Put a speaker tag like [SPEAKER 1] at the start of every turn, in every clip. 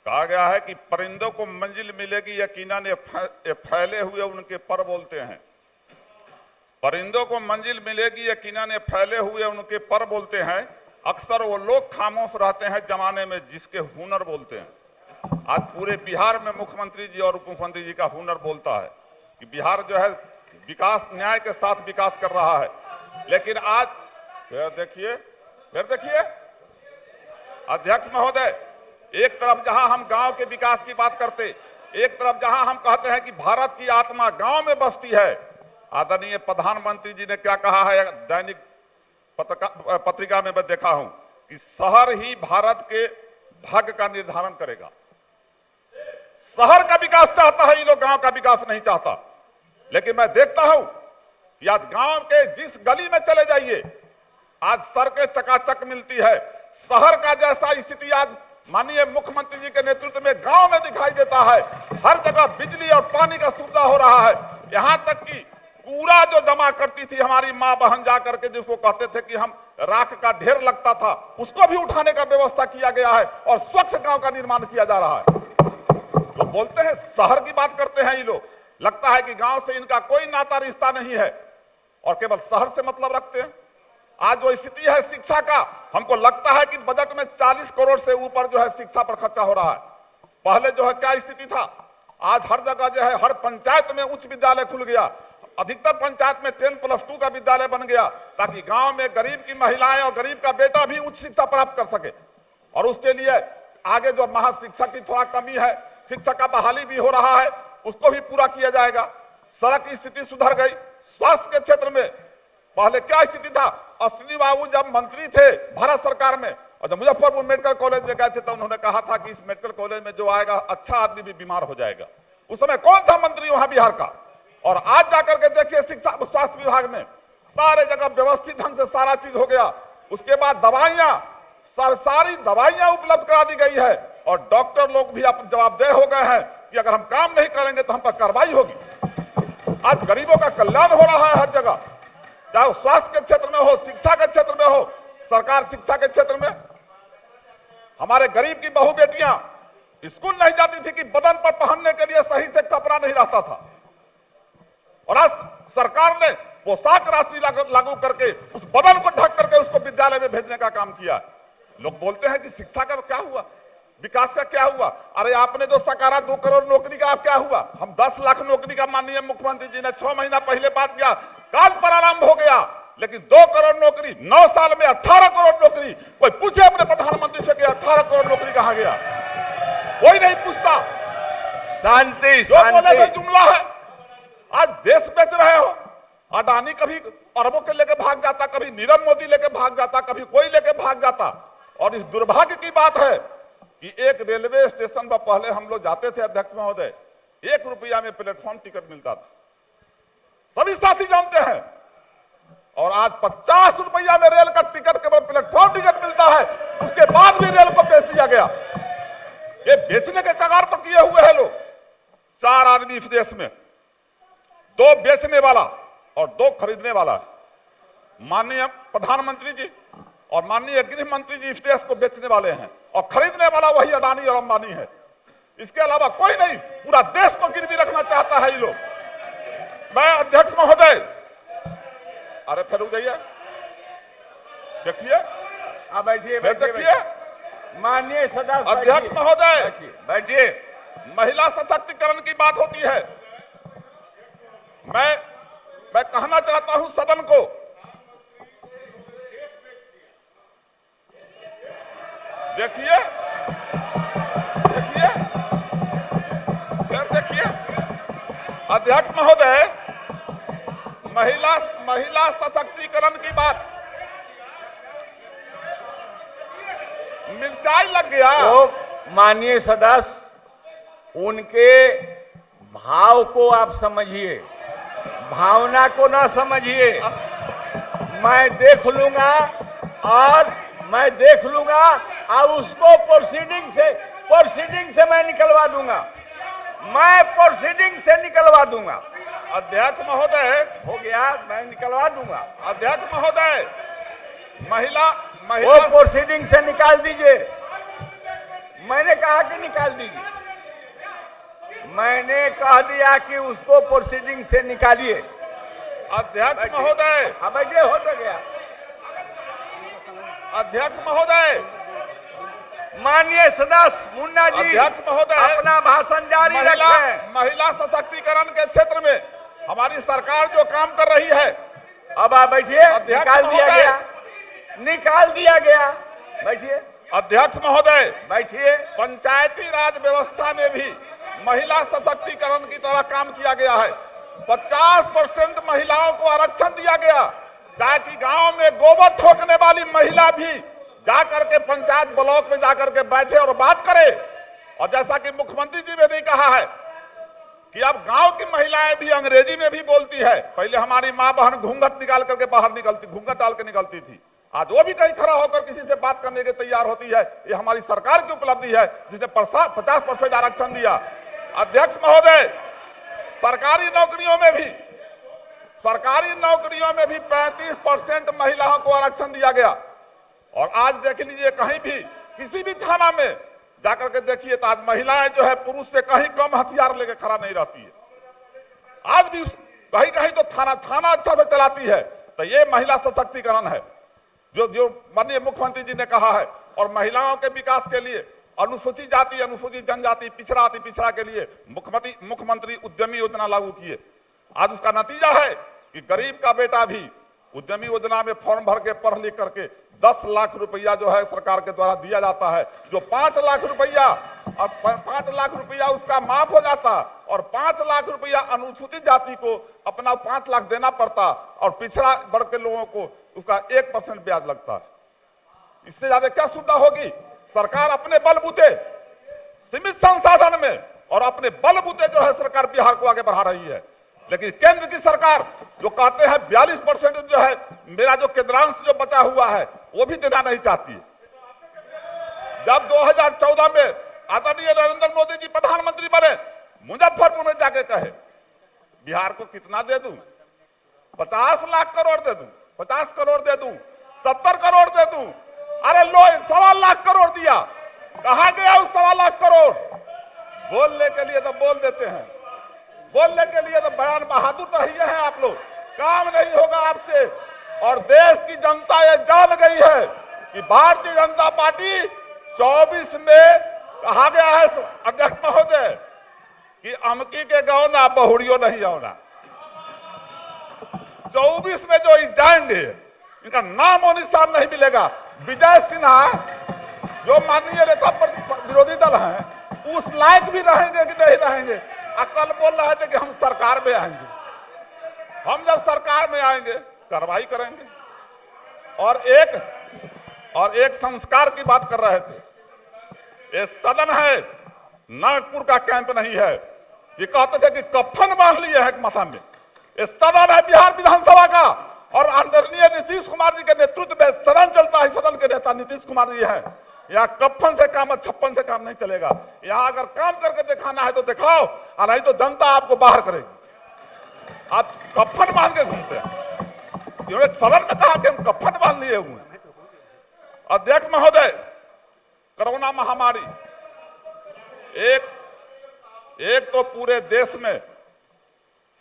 [SPEAKER 1] कहा गया है कि परिंदों को मंजिल मिलेगी यकीनन ये फैले हुए उनके पर बोलते हैं। परिंदों को मंजिल मिलेगी यकीनन ये फैले हुए उनके पर बोलते हैं। अक्सर वो लोग खामोश रहते हैं जमाने में जिसके हुनर बोलते हैं। आज पूरे बिहार में मुख्यमंत्री जी और उप मुख्यमंत्री जी का हुनर बोलता है कि बिहार जो है विकास, न्याय के साथ विकास कर रहा है। लेकिन आज फिर देखिए अध्यक्ष महोदय, एक तरफ जहां हम गांव के विकास की बात करते, एक तरफ जहां हम कहते हैं कि भारत की आत्मा गांव में बसती है, आदरणीय प्रधानमंत्री जी ने क्या कहा है दैनिक पत्रिका में मैं देखा हूं कि शहर ही भारत के भाग्य का निर्धारण करेगा। शहर का विकास चाहता है ये लोग, गांव का विकास नहीं चाहता। लेकिन मैं देखता हूं कि आज गांव के जिस गली में चले जाइए आज सड़कें चकाचक मिलती है। शहर का जैसा स्थिति आज माननीय मुख्यमंत्री जी के नेतृत्व में गांव में दिखाई देता है। हर जगह बिजली और पानी का सुविधा हो रहा है। यहां तक कि कूड़ा जो जमा करती थी हमारी मां बहन जाकर के, जिसको कहते थे कि हम राख का ढेर लगता था, उसको भी उठाने का व्यवस्था किया गया है और स्वच्छ गांव का निर्माण किया जा रहा है। तो बोलते हैं शहर की बात करते हैं ये लोग, लगता है कि गांव से इनका कोई नाता रिश्ता नहीं है और केवल शहर से मतलब रखते हैं। आज जो स्थिति है शिक्षा का, हमको लगता है कि बजट में 40 करोड़ से ऊपर जो है शिक्षा पर खर्चा हो रहा है। पहले जो है क्या स्थिति था, आज हर जगह जो है हर पंचायत में उच्च विद्यालय खुल गया, अधिकतर पंचायत में 10+2 का विद्यालय बन गया ताकि गांव में गरीब की महिलाएं और गरीब का बेटा भी उच्च शिक्षा प्राप्त कर सके। और उसके लिए आगे जो महाशिक्षक की थोड़ा कमी है, शिक्षक का बहाली भी हो रहा है, उसको भी पूरा किया जाएगा। सड़क की स्थिति सुधर गई। स्वास्थ्य के क्षेत्र में पहले क्या स्थिति था, अश्विनी बाबू जब मंत्री थे भारत सरकार में और जब मुजफ्फरपुर मेडिकल कॉलेज में गए थे तो उन्होंने कहा था कि इस मेडिकल कॉलेज में जो आएगा अच्छा आदमी भी बीमार हो जाएगा। उस समय कौन था मंत्री वहां बिहार का? और आज जाकर के देखिए शिक्षा स्वास्थ्य विभाग में सारे जगह व्यवस्थित ढंग से सारा चीज हो गया। उसके बाद दवाइयां, सारी दवाइयां उपलब्ध करा दी गई है और डॉक्टर लोग भी अब जवाबदेह हो गए हैं कि अगर हम काम नहीं करेंगे तो हम पर कार्रवाई होगी। आज गरीबों का कल्याण हो रहा है हर जगह, चाहे वो स्वास्थ्य के क्षेत्र में हो, शिक्षा के क्षेत्र में हो। सरकार शिक्षा के क्षेत्र में हमारे गरीब की बहू बेटियां स्कूल नहीं जाती थी कि बदन पर पहनने के लिए सही से कपड़ा नहीं रहता था और आज सरकार ने पोशाक राशि लागू करके उस बदन को ढक करके उसको विद्यालय में भेजने का काम किया। लोग बोलते हैं कि शिक्षा का क्या हुआ, विकास का क्या हुआ? अरे आपने जो सकारा 2 करोड़ नौकरी का क्या हुआ? हम 10 लाख नौकरी का माननीय मुख्यमंत्री जी ने 6 महीना पहले बात किया, काल प्रारंभ हो गया। लेकिन 2 करोड़ नौकरी 9 साल में 18 करोड़ नौकरी। कोई पूछे अपने प्रधानमंत्री से कि 18 करोड़ नौकरी कहां गया? कोई नहीं पूछता।
[SPEAKER 2] शांति
[SPEAKER 1] शांति जुमला है। आज देश बेच रहे हो। अडानी कभी अरबों के लेके भाग जाता, कभी नीरव मोदी लेके भाग जाता, कभी कोई लेके भाग जाता। और इस दुर्भाग्य की बात है कि एक रेलवे स्टेशन पर पहले हम लोग जाते थे अध्यक्ष महोदय, 1 रुपया में प्लेटफॉर्म टिकट मिलता था, सभी साथी जानते हैं। और आज 50 रुपया में रेल का टिकट केवल प्लेटफॉर्म टिकट मिलता है, उसके बाद भी रेल को बेच दिया गया। ये बेचने के कगार पर किए हुए हैं लोग। 4 आदमी इस देश में, 2 बेचने वाला और 2 खरीदने वाला। माननीय प्रधानमंत्री जी और माननीय गृह मंत्री जी इस देश को बेचने वाले हैं और खरीदने वाला वही अडानी और अंबानी है। इसके अलावा कोई नहीं। पूरा देश को गिरवी रखना चाहता है ये लोग। मैं अध्यक्ष महोदय, अरे फिर जाइए, देखिए,
[SPEAKER 2] आप बैठिए,
[SPEAKER 1] देखिए
[SPEAKER 2] माननीय सदस्य
[SPEAKER 1] अध्यक्ष महोदय,
[SPEAKER 2] बैठिए।
[SPEAKER 1] महिला सशक्तिकरण की बात होती है। मैं कहना चाहता हूं सदन को, देखिए अध्यक्ष महोदय, महिला सशक्तिकरण की बात, मिर्चाई लग गया।
[SPEAKER 2] तो माननीय सदस्य, उनके भाव को आप समझिए, भावना को ना समझिए। मैं देख लूंगा और उसको प्रोसीडिंग से मैं निकलवा दूंगा।
[SPEAKER 1] अध्यक्ष महोदय,
[SPEAKER 2] हो गया, मैं निकलवा दूंगा।
[SPEAKER 1] अध्यक्ष महोदय, महिला
[SPEAKER 2] वो प्रोसीडिंग से निकाल दीजिए। मैंने कहा कि निकाल दीजिए, मैंने कह दिया कि उसको प्रोसीडिंग से निकालिए।
[SPEAKER 1] अध्यक्ष महोदय,
[SPEAKER 2] हाँ बैठिए, हो तो गया।
[SPEAKER 1] अध्यक्ष महोदय,
[SPEAKER 2] माननीय सदस्य मुन्ना जी,
[SPEAKER 1] अध्यक्ष महोदय,
[SPEAKER 2] अपना भाषण जारी रखें।
[SPEAKER 1] महिला सशक्तिकरण के क्षेत्र में हमारी सरकार जो काम कर रही है,
[SPEAKER 2] अब आप बैठिए, निकाल दिया
[SPEAKER 1] महोदय।
[SPEAKER 2] गया, निकाल दिया गया, बैठिए।
[SPEAKER 1] अध्यक्ष महोदय,
[SPEAKER 2] बैठिए।
[SPEAKER 1] पंचायती राज व्यवस्था में भी महिला सशक्तिकरण की तरह काम किया गया है। 50% महिलाओं को आरक्षण दिया गया, ताकि गांव में गोबर ठोकने वाली महिला भी जाकर के पंचायत ब्लॉक में जाकर के बैठे और बात करे। और जैसा कि मुख्यमंत्री जी ने भी कहा है कि अब गांव की महिलाएं भी अंग्रेजी में भी बोलती है। पहले हमारी माँ बहन घूंघट निकाल करके बाहर निकलती, घूंघट डाल के निकलती थी, आज वो भी कहीं खड़ा होकर किसी से बात करने के तैयार होती है। ये हमारी सरकार की उपलब्धि है, जिसने 50% आरक्षण दिया। अध्यक्ष महोदय, सरकारी नौकरियों में भी 35% महिलाओं को आरक्षण दिया गया। और आज देख लीजिए, कहीं भी किसी भी थाना में जाकर के देखिए तो आज महिलाएं जो है पुरुष से कहीं कम हथियार लेके खड़ा नहीं रहती है। आज भी कहीं कहीं तो थाना अच्छा से चलाती है। तो ये महिला सशक्तिकरण है जो माननीय मुख्यमंत्री जी ने कहा है। और महिलाओं के विकास के लिए अनुसूचित जाति, अनुसूचित जनजाति, पिछड़ा अति पिछड़ा के लिए मुख्यमंत्री उद्यमी योजना लागू किए। आज उसका नतीजा है कि गरीब का बेटा भी उद्यमी योजना में फॉर्म भर के पढ़ लिख करके 10 लाख रुपया जो है सरकार के द्वारा दिया जाता है। जो 5 लाख रुपया और 5 लाख रुपया उसका माफ हो जाता और 5 लाख रुपया अनुसूचित जाति को अपना 5 लाख देना पड़ता और पिछड़ा वर्ग के लोगों को उसका 1% ब्याज लगता। इससे ज्यादा क्या सुविधा होगी? सरकार अपने बलबूते, सीमित संसाधन में और अपने बलबूते जो है सरकार बिहार को आगे बढ़ा रही है। लेकिन केंद्र की सरकार जो कहते हैं 42% जो है मेरा जो केंद्रांश जो बचा हुआ है वो भी देना नहीं चाहती है। जब 2014 में आदरणीय नरेंद्र मोदी जी प्रधानमंत्री बने, मुजफ्फरपुर में जाके कहे बिहार को कितना दे दूं, 50 लाख करोड़ दे दूं, 50 करोड़ दे दूं, 70 करोड़ दे दूं। अरे लो 1.25 लाख करोड़ दिया, कहां गया उस 1.25 लाख करोड़? बोलने के लिए तो बोल देते हैं, बोलने के लिए तो बयान बहादुर तो ही है आप लोग, काम नहीं होगा आपसे। और देश की जनता ये जान गई है कि भारतीय जनता पार्टी 24 में कहा गया है अध्यक्ष महोदय कि अमकी के गाँव ना बहुड़ियों नहीं आना। 24 में जो जाएंगे इनका नाम और निशान नहीं मिलेगा। विजय सिन्हा जो माननीय नेता विरोधी दल हैं उस लायक भी रहेंगे कि नहीं रहेंगे? कल बोल रहे थे कि हम सरकार में आएंगे, हम जब सरकार में आएंगे कार्रवाई करेंगे। और एक संस्कार की बात कर रहे थे। ये सदन है, नागपुर का कैंप नहीं है। ये कहते थे कि कफन बांध लिए है माथा में। ये सदन है बिहार विधानसभा का और आदरणीय नीतीश कुमार जी के नेतृत्व में सदन चलता है। सदन के नेता नीतीश कुमार जी हैं। यहाँ कफन से काम, छप्पन से काम नहीं चलेगा। यहाँ अगर काम करके दिखाना है तो दिखाओ, और नहीं तो जनता आपको बाहर करेगी। आप कफन बांध के घूमते हैं। इन्होंने सदन में कहा कि हम कफन बांध लिए हुए हैं। अध्यक्ष महोदय, कोरोना महामारी एक तो पूरे देश में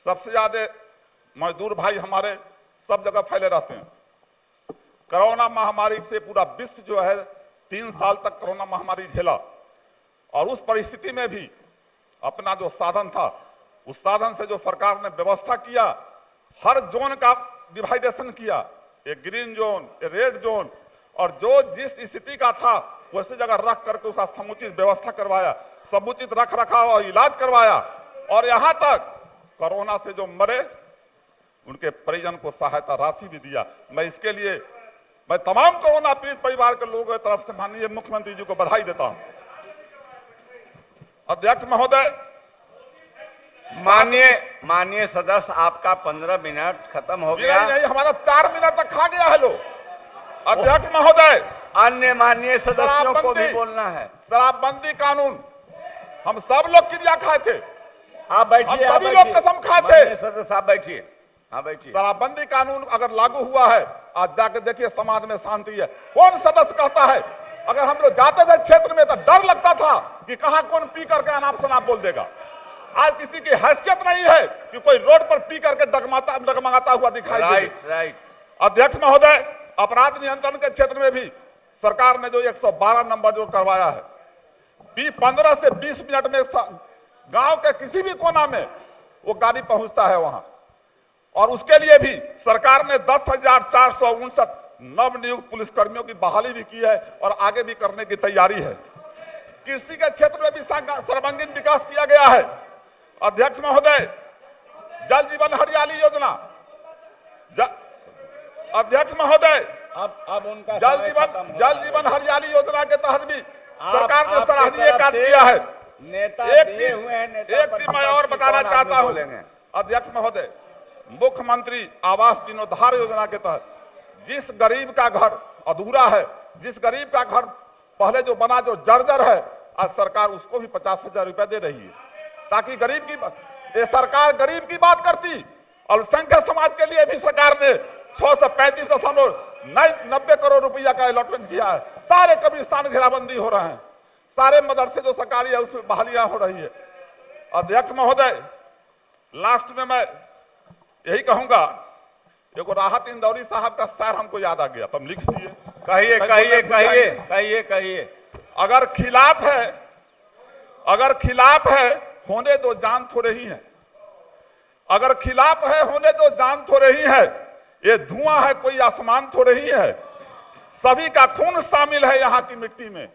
[SPEAKER 1] सबसे ज्यादा मजदूर भाई हमारे सब जगह फैले रहते हैं। कोरोना महामारी से पूरा विश्व जो है 3 साल तक कोरोना महामारी झेला। और उस परिस्थिति में भी अपना जो साधन था उस साधन से जो सरकार ने व्यवस्था किया, हर जोन का डिवाइडेशन किया, एक ग्रीन जोन, एक रेड जोन, और जो जिस स्थिति का था वैसे जगह रख करके उसका समुचित व्यवस्था करवाया, समुचित रख रखाव और इलाज करवाया। और यहां तक कोरोना से जो मरे उनके परिजन को सहायता राशि भी दिया। मैं इसके लिए मैं तमाम कोरोना पीड़ित परिवार के लोगों की तरफ से माननीय मुख्यमंत्री जी को बधाई देता हूं। अध्यक्ष महोदय,
[SPEAKER 2] माननीय सदस्य, आपका 15 मिनट खत्म हो गया।
[SPEAKER 1] नहीं, हमारा 4 मिनट तक खा गया है लोग। अध्यक्ष महोदय,
[SPEAKER 2] अन्य माननीय सदस्यों को भी बोलना है।
[SPEAKER 1] शराबबंदी कानून हम सब लोग क्रिया खाए थे।
[SPEAKER 2] आप बैठिए,
[SPEAKER 1] हम सभी लोग कसम खाए थे।
[SPEAKER 2] सदस्य आप बैठिए, हाँ बैठिए।
[SPEAKER 1] शराबबंदी कानून अगर लागू हुआ है, आज जाके देखिए समाज में शांति है। कौन सदस्य कहता है अगर हम लोग जाते थे क्षेत्र में तो डर लगता था कि कहां कौन पी करके अनाप शनाप बोल देगा। आज किसी की हैसियत नहीं है कि कोई रोड पर पी करके डगमगाता हुआ दिखाई दे।
[SPEAKER 2] राइट।
[SPEAKER 1] अध्यक्ष महोदय, अपराध नियंत्रण के क्षेत्र में भी सरकार ने जो 112 नंबर जो करवाया है, 15 से 20 मिनट में गांव के किसी भी कोना में वो गाड़ी पहुंचता है वहां। और उसके लिए भी सरकार ने 10,459 नवनियुक्त पुलिसकर्मियों की बहाली भी की है और आगे भी करने की तैयारी है। कृषि के क्षेत्र में भी सर्वांगीण विकास किया गया है। अध्यक्ष महोदय, जल जीवन हरियाली योजना, अध्यक्ष महोदय,
[SPEAKER 2] अब उनका
[SPEAKER 1] जल जीवन हरियाली योजना के तहत भी सरकार ने सराहनीय कार्य किया है।
[SPEAKER 2] नेता दिए हुए हैं,
[SPEAKER 1] एक चीज मैं और बताना चाहता हूं अध्यक्ष महोदय, मुख्यमंत्री आवास जीर्णोद्धार योजना के तहत जिस गरीब का घर अधूरा है, जिस गरीब का घर पहले जो बना जो जर्जर है, आज सरकार उसको भी 50,000 रुपए दे रही है, ताकि गरीब की ये सरकार गरीब की बात करती। अल्पसंख्यक समाज के लिए भी सरकार ने 635.90 करोड़ रुपया का अलॉटमेंट किया है। सारे कब्रिस्तान घेराबंदी हो रहे हैं, सारे मदरसे जो सरकारी है उसमें बहालियां हो रही है। अध्यक्ष महोदय, लास्ट में मैं यही कहूंगा, देखो राहत इंदौरी साहब का शेर हमको याद आ गया, तुम लिख दिए।
[SPEAKER 2] कहिए।
[SPEAKER 1] अगर खिलाफ है होने दो जान थोड़े ही है। अगर खिलाफ है होने दो जान थोड़े ही है। ये धुआं है कोई आसमान थोड़े ही है। सभी का खून शामिल है यहाँ की मिट्टी में,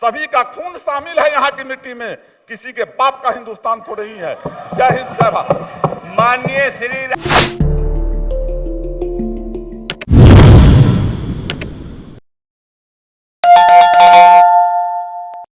[SPEAKER 1] सभी का खून शामिल है यहाँ की मिट्टी में। किसी के बाप का हिंदुस्तान थोड़े ही है। जय हिंद, जय भारत।
[SPEAKER 2] माननीय श्री